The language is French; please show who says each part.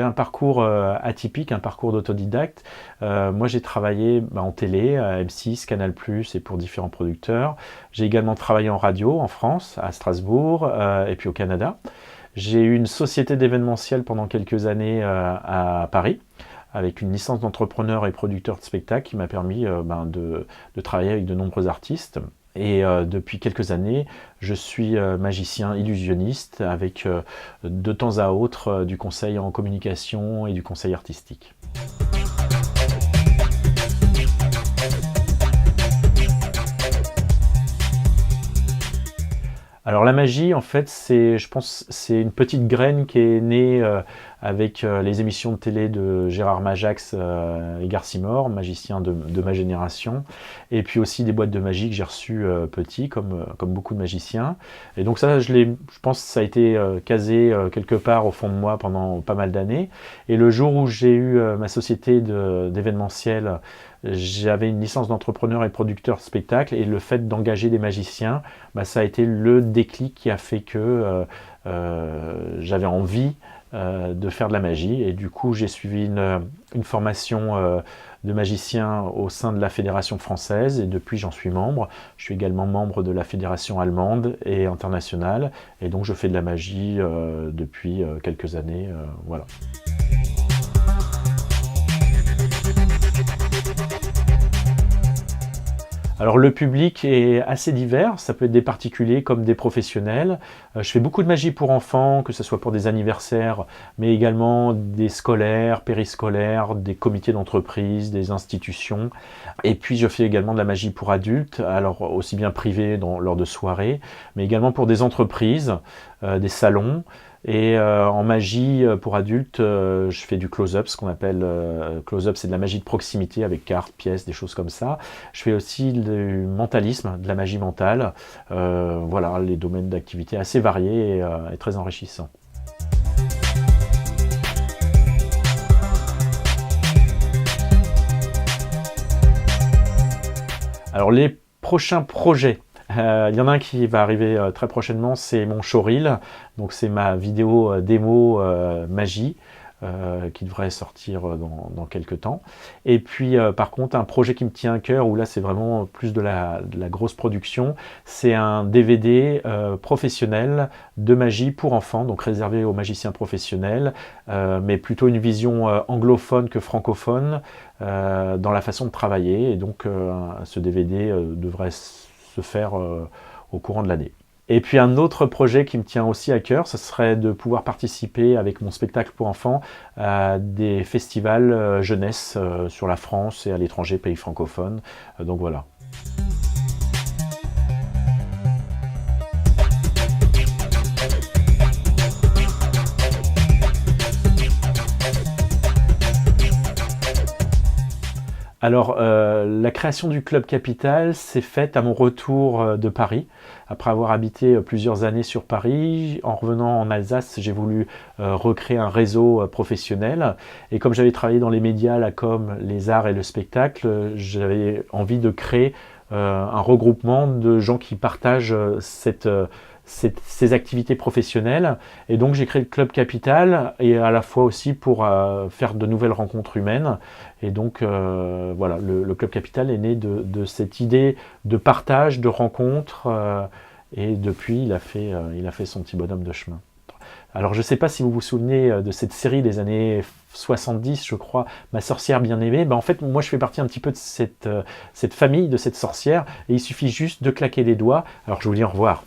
Speaker 1: j'ai un parcours atypique, un parcours d'autodidacte. Moi, j'ai travaillé en télé, à M6, Canal+, et pour différents producteurs. J'ai également travaillé en radio, en France, à Strasbourg, et puis au Canada. J'ai eu une société d'événementiel pendant quelques années à Paris, avec une licence d'entrepreneur et producteur de spectacle qui m'a permis de travailler avec de nombreux artistes. Et depuis quelques années, je suis magicien illusionniste avec de temps à autre du conseil en communication et du conseil artistique. Alors la magie, en fait, je pense, c'est une petite graine qui est née avec les émissions de télé de Gérard Majax et Garcimore, magicien de ma génération, et puis aussi des boîtes de magie que j'ai reçues petit, comme beaucoup de magiciens. Et donc ça, je pense que ça a été casé quelque part au fond de moi pendant pas mal d'années. Et le jour où j'ai eu ma société d'événementiel, j'avais une licence d'entrepreneur et producteur de spectacle, et le fait d'engager des magiciens, ça a été le déclic qui a fait que j'avais envie de faire de la magie. Et du coup, j'ai suivi une formation de magicien au sein de la Fédération française, et depuis, j'en suis membre. Je suis également membre de la Fédération allemande et internationale, et donc je fais de la magie depuis quelques années. Voilà. Alors le public est assez divers, ça peut être des particuliers comme des professionnels. Je fais beaucoup de magie pour enfants, que ce soit pour des anniversaires, mais également des scolaires, périscolaires, des comités d'entreprise, des institutions. Et puis je fais également de la magie pour adultes, alors aussi bien privée lors de soirées, mais également pour des entreprises, des salons. Et en magie pour adultes, je fais du close-up, ce qu'on appelle close-up, c'est de la magie de proximité avec cartes, pièces, des choses comme ça. Je fais aussi du mentalisme, de la magie mentale. Voilà, les domaines d'activité assez variés et très enrichissants. Alors les prochains projets. Il y en a un qui va arriver très prochainement, c'est mon showreel, donc c'est ma vidéo démo magie qui devrait sortir dans quelques temps. Et puis par contre, un projet qui me tient à cœur, où là c'est vraiment plus de la grosse production, c'est un DVD professionnel de magie pour enfants, donc réservé aux magiciens professionnels, mais plutôt une vision anglophone que francophone dans la façon de travailler. Et donc ce DVD devrait se faire au courant de l'année. Et puis un autre projet qui me tient aussi à cœur, ce serait de pouvoir participer avec mon spectacle pour enfants à des festivals jeunesse sur la France et à l'étranger, pays francophones. Donc voilà. Alors, la création du Club Capital s'est faite à mon retour de Paris. Après avoir habité plusieurs années sur Paris, en revenant en Alsace, j'ai voulu recréer un réseau professionnel. Et comme j'avais travaillé dans les médias, la com, les arts et le spectacle, j'avais envie de créer un regroupement de gens qui partagent ces activités professionnelles. Et donc j'ai créé le Club Capital, et à la fois aussi pour faire de nouvelles rencontres humaines. Et donc voilà, le Club Capital est né de cette idée de partage, de rencontres, et depuis il a fait son petit bonhomme de chemin. Alors je ne sais pas si vous vous souvenez de cette série des années 70, je crois, Ma sorcière bien-aimée. En fait, moi je fais partie un petit peu de cette famille, de cette sorcière, et il suffit juste de claquer les doigts. Alors je vous dis au revoir.